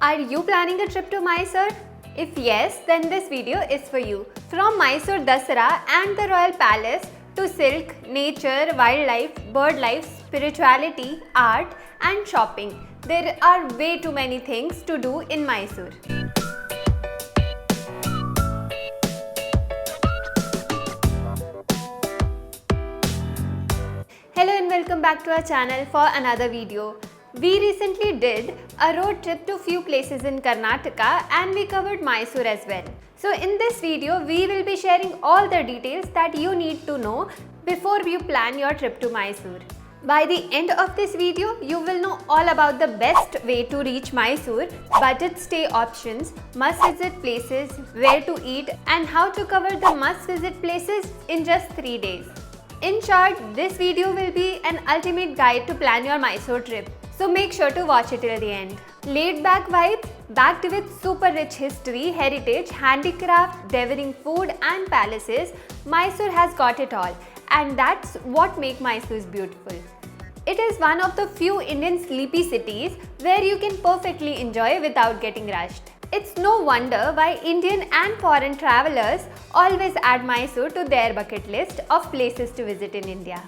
Are you planning a trip to Mysore? If yes, then this video is for you. From Mysore Dasara and the Royal Palace to silk, nature, wildlife, bird life, spirituality, art and shopping, there are way too many things to do in Mysore. Hello and welcome back to our channel for another video. We recently did a road trip to few places in Karnataka and we covered Mysore as well. So in this video, we will be sharing all the details that you need to know before you plan your trip to Mysore. By the end of this video, you will know all about the best way to reach Mysore, budget stay options, must visit places, where to eat and how to cover the must visit places in just 3 days. In short, this video will be an ultimate guide to plan your Mysore trip. So make sure to watch it till the end. Laid back vibes, backed with super rich history, heritage, handicraft, devouring food and palaces, Mysore has got it all. And that's what makes Mysore beautiful. It is one of the few Indian sleepy cities where you can perfectly enjoy without getting rushed. It's no wonder why Indian and foreign travelers always add Mysore to their bucket list of places to visit in India.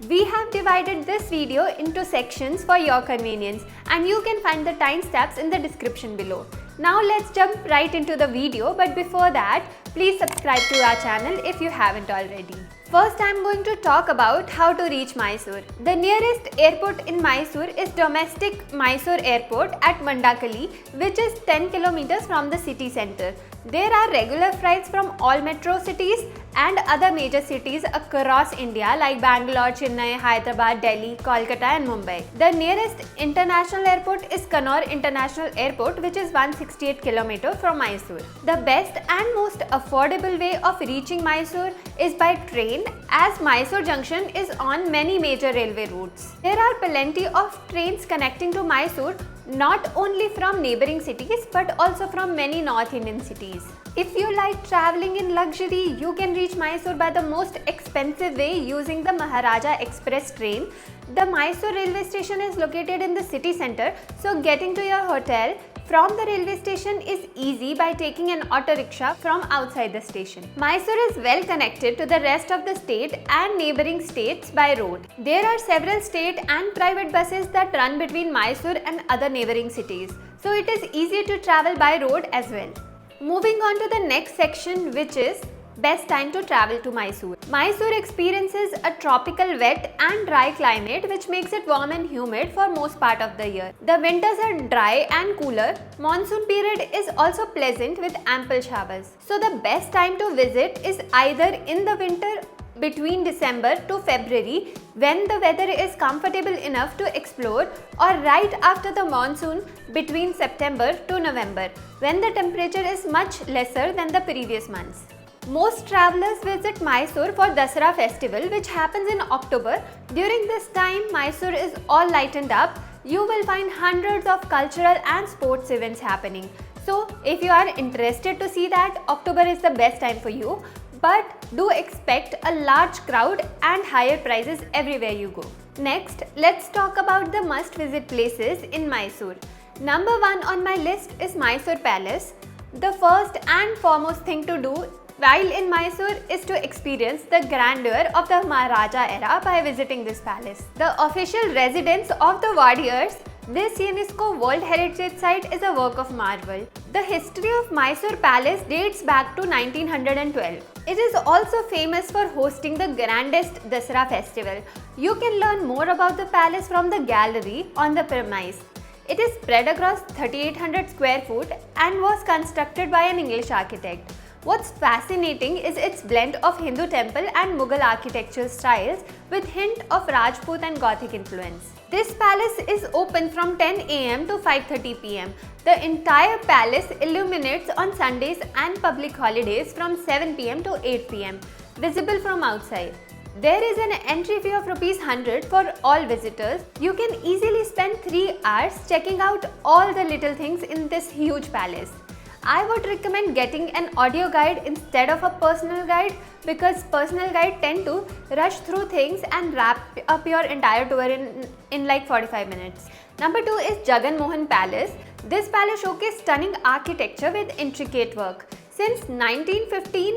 We have divided this video into sections for your convenience and you can find the timestamps in the description below. Now let's jump right into the video, but before that, please subscribe to our channel if you haven't already. First, I am going to talk about how to reach Mysore. The nearest airport in Mysore is domestic Mysore Airport at Mandakali, which is 10 kilometers from the city center. There are regular flights from all metro cities and other major cities across India like Bangalore, Chennai, Hyderabad, Delhi, Kolkata and Mumbai. The nearest international airport is Kannur International Airport, which is 168 km from Mysore. The best and most affordable way of reaching Mysore is by train, as Mysore Junction is on many major railway routes. There are plenty of trains connecting to Mysore, not only from neighboring cities but also from many North Indian cities. If you like travelling in luxury, you can reach Mysore by the most expensive way using the Maharaja Express train. The Mysore railway station is located in the city centre, so getting to your hotel from the railway station is easy by taking an auto rickshaw from outside the station. Mysore is well connected to the rest of the state and neighbouring states by road. There are several state and private buses that run between Mysore and other neighbouring cities, so it is easy to travel by road as well. Moving on to the next section, which is best time to travel to Mysore. Mysore experiences a tropical wet and dry climate which makes it warm and humid for most part of the year. The winters are dry and cooler. Monsoon period is also pleasant with ample showers. So the best time to visit is either in the winter between December to February when the weather is comfortable enough to explore, or right after the monsoon between September to November when the temperature is much lesser than the previous months. Most travelers visit Mysore for Dasara festival, which happens in October. During this time, Mysore is all lightened up. You will find hundreds of cultural and sports events happening. So, if you are interested to see that, October is the best time for you. But do expect a large crowd and higher prices everywhere you go. Next, let's talk about the must visit places in Mysore. Number 1 on my list is Mysore Palace. The first and foremost thing to do while in Mysore is to experience the grandeur of the Maharaja era by visiting this palace. The official residence of the warriors, this UNESCO World Heritage Site is a work of marvel. The history of Mysore Palace dates back to 1912. It is also famous for hosting the grandest Dasara festival. You can learn more about the palace from the gallery on the premise. It is spread across 3800 square foot and was constructed by an English architect. What's fascinating is its blend of Hindu temple and Mughal architectural styles with hint of Rajput and Gothic influence. This palace is open from 10 am to 5:30 pm. The entire palace illuminates on Sundays and public holidays from 7 pm to 8 pm, visible from outside. There is an entry fee of ₹100 for all visitors. You can easily spend 3 hours checking out all the little things in this huge palace. I would recommend getting an audio guide instead of a personal guide because personal guide tend to rush through things and wrap up your entire tour in like 45 minutes. Number 2 is Jagan Mohan Palace. This palace showcased stunning architecture with intricate work. Since 1915,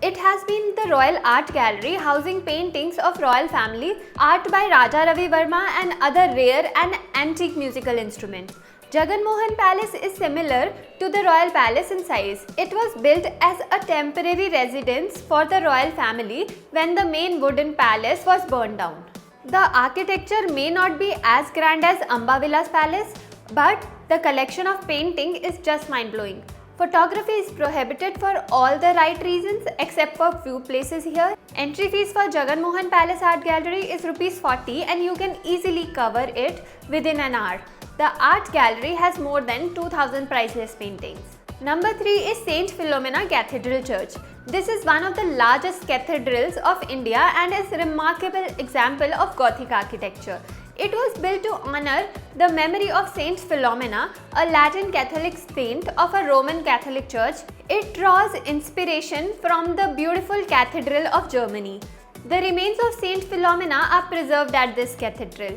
it has been the Royal Art Gallery housing paintings of royal family, art by Raja Ravi Verma and other rare and antique musical instruments. Jagan Mohan Palace is similar to the Royal Palace in size. It was built as a temporary residence for the royal family when the main wooden palace was burned down. The architecture may not be as grand as Amba Vilas Palace, but the collection of painting is just mind-blowing. Photography is prohibited for all the right reasons except for few places here. Entry fees for Jagan Mohan Palace Art Gallery is ₹40 and you can easily cover it within an hour. The art gallery has more than 2000 priceless paintings. Number 3 is Saint Philomena Cathedral Church. This is one of the largest cathedrals of India and is a remarkable example of Gothic architecture. It was built to honor the memory of Saint Philomena, a Latin Catholic saint of a Roman Catholic church. It draws inspiration from the beautiful Cathedral of Germany. The remains of Saint Philomena are preserved at this cathedral.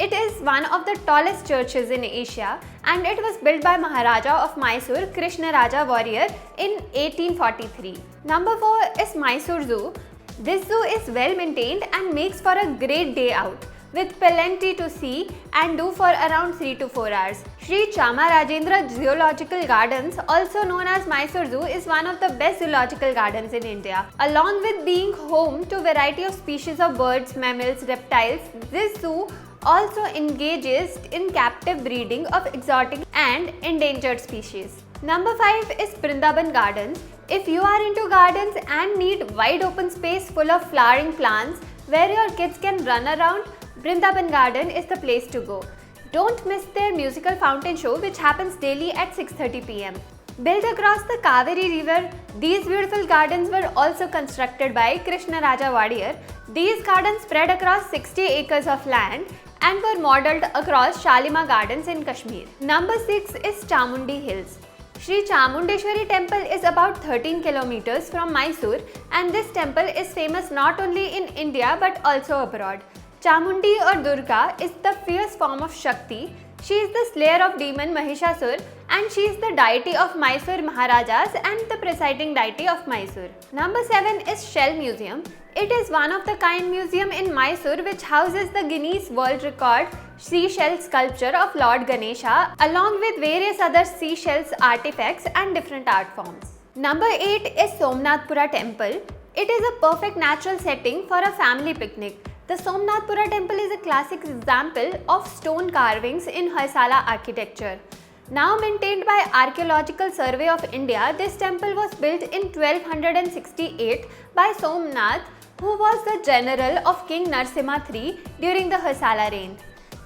It is one of the tallest churches in Asia and it was built by Maharaja of Mysore Krishnaraja Warrior in 1843. Number 4 is Mysore Zoo. This zoo is well maintained and makes for a great day out, with plenty to see and do for around 3 to 4 hours. Sri Chamarajendra Zoological Gardens, also known as Mysore Zoo, is one of the best zoological gardens in India. Along with being home to a variety of species of birds, mammals, reptiles, this zoo also engages in captive breeding of exotic and endangered species. Number 5 is Brindaban Gardens. If you are into gardens and need wide open space full of flowering plants where your kids can run around, Brindaban Garden is the place to go. Don't miss their musical fountain show which happens daily at 6:30 p.m. Built across the Kaveri River, these beautiful gardens were also constructed by Krishnaraja Warrior. These gardens spread across 60 acres of land and were modelled across Shalimar Gardens in Kashmir. Number 6 is Chamundi Hills. Sri Chamundeshwari Temple is about 13 kilometers from Mysore and this temple is famous not only in India but also abroad. Chamundi or Durga is the fierce form of Shakti. She is the slayer of demon Mahishasur and she is the deity of Mysore Maharajas and the presiding deity of Mysore. Number 7 is Shell Museum. It is one of the kind museum in Mysore which houses the Guinness World Record seashell sculpture of Lord Ganesha along with various other seashells artifacts and different art forms. Number 8 is Somnathpura Temple. It is a perfect natural setting for a family picnic. The Somnathpura Temple is a classic example of stone carvings in Hoysala architecture. Now maintained by Archaeological Survey of India, this temple was built in 1268 by Somnath, who was the general of King Narsimha III during the Hoysala reign.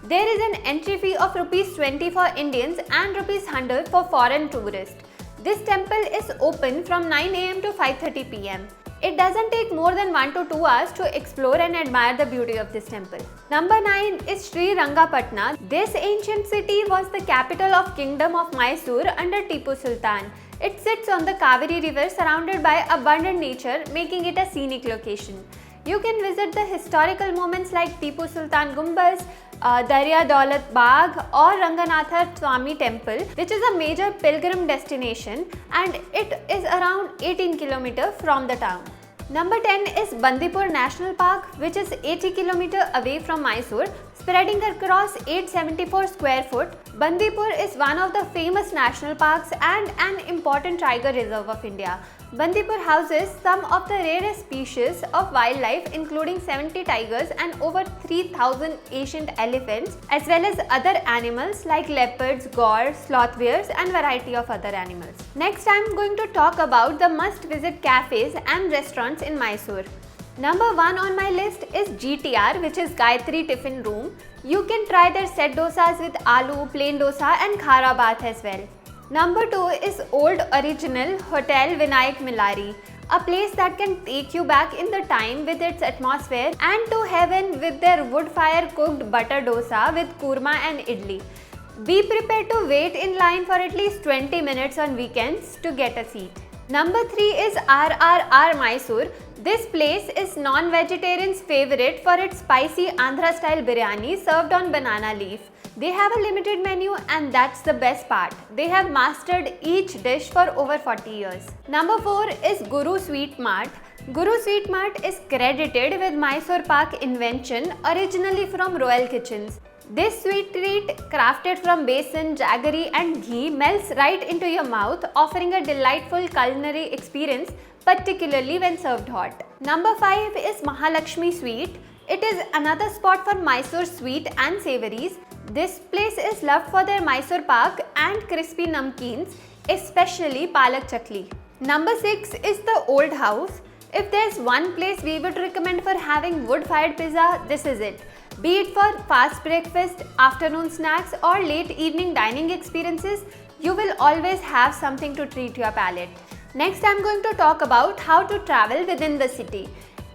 There is an entry fee of ₹20 for Indians and ₹100 for foreign tourists. This temple is open from 9 am to 5:30 pm. It doesn't take more than 1 to 2 hours to explore and admire the beauty of this temple. Number 9 is Sri Rangapatna. This ancient city was the capital of Kingdom of Mysore under Tipu Sultan. It sits on the Kaveri River surrounded by abundant nature, making it a scenic location. You can visit the historical moments like Tipu Sultan Gumbaz, Darya Daulat Bagh or Ranganatha Swami Temple, which is a major pilgrim destination and it is around 18 km from the town. Number 10 is Bandipur National Park, which is 80 km away from Mysore, spreading across 874 square foot. Bandipur is one of the famous national parks and an important tiger reserve of India. Bandipur houses some of the rarest species of wildlife including 70 tigers and over 3000 ancient elephants as well as other animals like leopards, gaur, sloth bears and variety of other animals. Next I am going to talk about the must visit cafes and restaurants in Mysore. Number 1 on my list is GTR, which is Gayatri Tiffin Room. You can try their set dosas with aloo, plain dosa and khara bath as well. Number 2 is Old Original Hotel Vinayak Milari, a place that can take you back in the time with its atmosphere and to heaven with their wood fire cooked butter dosa with kurma and idli. Be prepared to wait in line for at least 20 minutes on weekends to get a seat. Number 3 is RRR Mysore. This place is non-vegetarians' favorite for its spicy Andhra style biryani served on banana leaf. They have a limited menu, and that's the best part. They have mastered each dish for over 40 years. Number 4 is Guru Sweet Mart. Guru Sweet Mart is credited with Mysore Pak invention, originally from Royal Kitchens. This sweet treat, crafted from besan, jaggery and ghee, melts right into your mouth, offering a delightful culinary experience, particularly when served hot. Number 5 is Mahalakshmi Sweet. It is another spot for Mysore sweet and savouries. This place is loved for their Mysore Pak and crispy namkeens, especially Palak Chakli. Number 6 is the Old House. If there's one place we would recommend for having wood-fired pizza, this is it. Be it for fast breakfast, afternoon snacks or late evening dining experiences, you will always have something to treat your palate. Next, I'm going to talk about how to travel within the city.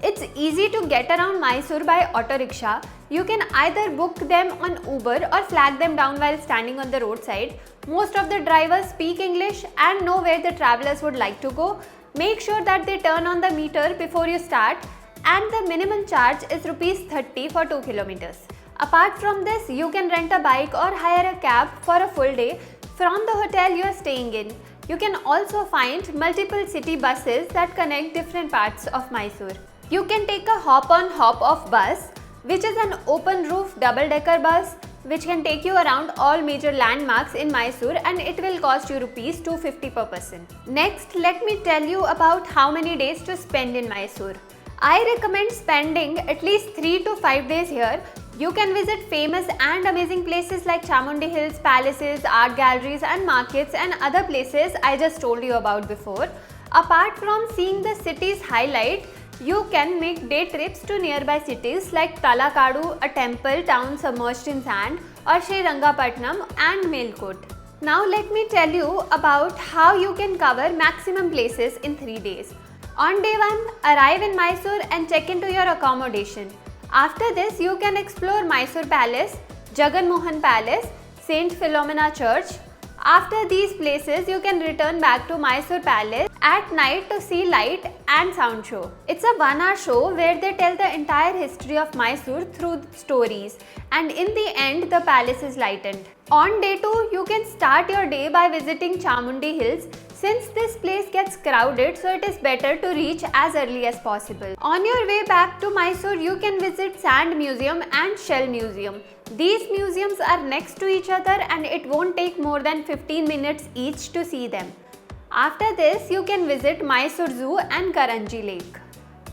It's easy to get around Mysore by auto rickshaw. You can either book them on Uber or flag them down while standing on the roadside. Most of the drivers speak English and know where the travelers would like to go. Make sure that they turn on the meter before you start, and the minimum charge is Rs 30 for 2 kilometers. Apart from this, you can rent a bike or hire a cab for a full day from the hotel you are staying in. You can also find multiple city buses that connect different parts of Mysore. You can take a hop-on hop-off bus, which is an open-roof double-decker bus which can take you around all major landmarks in Mysore, and it will cost you Rs 250 per person. Next, let me tell you about how many days to spend in Mysore. I recommend spending at least 3 to 5 days here. You can visit famous and amazing places like Chamundi Hills, palaces, art galleries and markets and other places I just told you about before. Apart from seeing the city's highlight, you can make day trips to nearby cities like Talakadu, a temple town submerged in sand, or Srirangapatnam and Melkote. Now let me tell you about how you can cover maximum places in 3 days. On day 1, arrive in Mysore and check into your accommodation. After this, you can explore Mysore Palace, Jagan Mohan Palace, Saint Philomena Church. After these places, you can return back to Mysore Palace at night to see light and sound show. It's a 1-hour show where they tell the entire history of Mysore through stories, and in the end the palace is lightened. On day 2, you can start your day by visiting Chamundi Hills, since this place gets crowded, so it is better to reach as early as possible. On your way back to Mysore, you can visit Sand Museum and Shell Museum. These museums are next to each other and it won't take more than 15 minutes each to see them. After this, you can visit Mysore Zoo and Karanji Lake.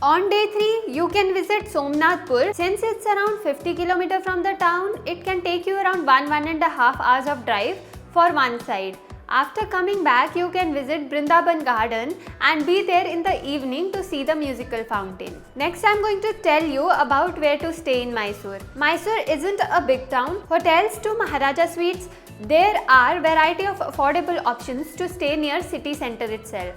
On day 3, you can visit Somnathpur. Since it's around 50 km from the town, it can take you around 1.5 hours of drive for one side. After coming back, you can visit Brindaban Garden and be there in the evening to see the musical fountain. Next, I'm going to tell you about where to stay in Mysore. Mysore isn't a big town. Hotels to Maharaja Suites, there are variety of affordable options to stay near city center itself.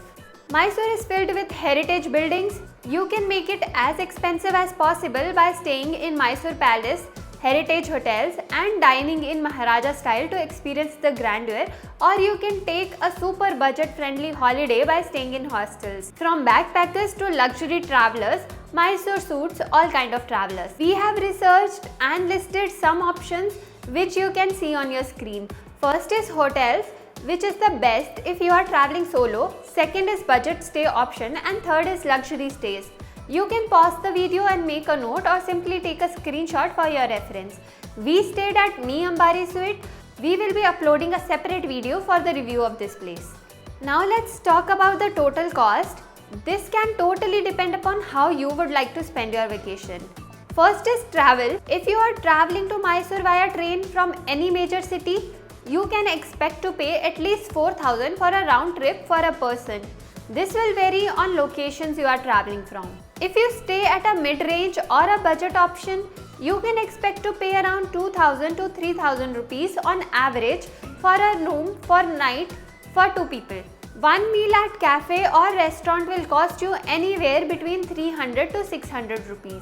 Mysore is filled with heritage buildings. You can make it as expensive as possible by staying in Mysore Palace, heritage hotels and dining in Maharaja style to experience the grandeur, or you can take a super budget friendly holiday by staying in hostels. From backpackers to luxury travelers, Mysore suits all kind of travelers. We have researched and listed some options which you can see on your screen. First is hotels, which is the best if you are traveling solo. Second is budget stay option, and third is luxury stays. You can pause the video and make a note or simply take a screenshot for your reference. We stayed at Mi Ambari Suite. We will be uploading a separate video for the review of this place. Now let's talk about the total cost. This can totally depend upon how you would like to spend your vacation. First is travel. If you are traveling to Mysore via train from any major city, you can expect to pay at least 4,000 for a round trip for a person. This will vary on locations you are traveling from. If you stay at a mid-range or a budget option, you can expect to pay around 2,000 to 3,000 rupees on average for a room for night for 2 people. One meal at cafe or restaurant will cost you anywhere between 300 to 600 rupees.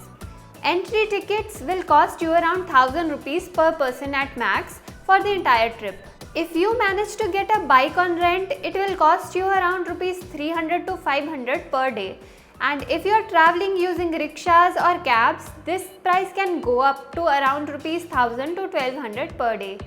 Entry tickets will cost you around 1,000 rupees per person at max for the entire trip. If you manage to get a bike on rent, it will cost you around rupees 300 to 500 per day. And if you are traveling using rickshaws or cabs, this price can go up to around rupees 1000 to 1200 per day.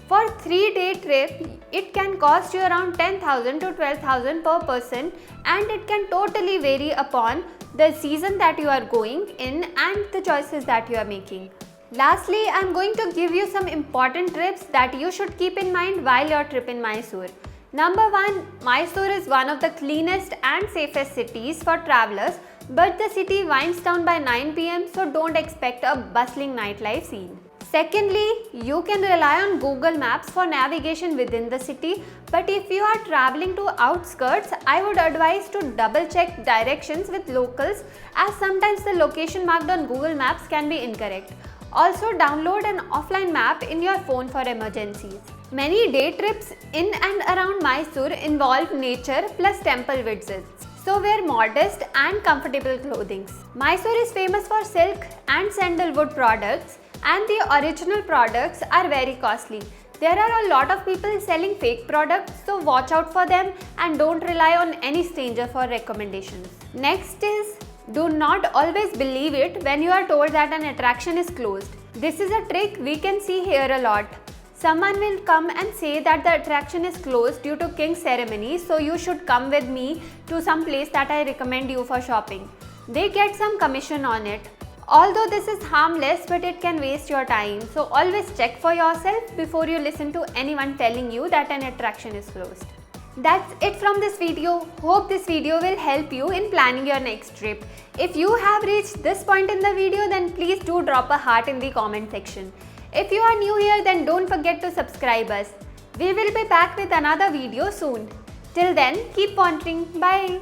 For 3-day trip, it can cost you around 10,000 to 12,000 per person, and it can totally vary upon the season that you are going in and the choices that you are making. Lastly, I am going to give you some important tips that you should keep in mind while your trip in Mysore. Number 1, Mysore is one of the cleanest and safest cities for travelers, but the city winds down by 9 pm, so don't expect a bustling nightlife scene. Secondly, you can rely on Google Maps for navigation within the city, but if you are traveling to outskirts, I would advise to double check directions with locals, as sometimes the location marked on Google Maps can be incorrect. Also, download an offline map in your phone for emergencies. Many day trips in and around Mysore involve nature plus temple visits, so wear modest and comfortable clothing. Mysore is famous for silk and sandalwood products, and the original products are very costly. There are a lot of people selling fake products, so watch out for them and don't rely on any stranger for recommendations. Next is, do not always believe it when you are told that an attraction is closed. This is a trick we can see here a lot. Someone will come and say that the attraction is closed due to king's ceremony, so you should come with me to some place that I recommend you for shopping. They get some commission on it. Although this is harmless, but it can waste your time, so always check for yourself before you listen to anyone telling you that an attraction is closed. That's it from this video. Hope this video will help you in planning your next trip. If you have reached this point in the video, then please do drop a heart in the comment section. If you are new here, then don't forget to subscribe us. We will be back with another video soon. Till then, keep wandering. Bye.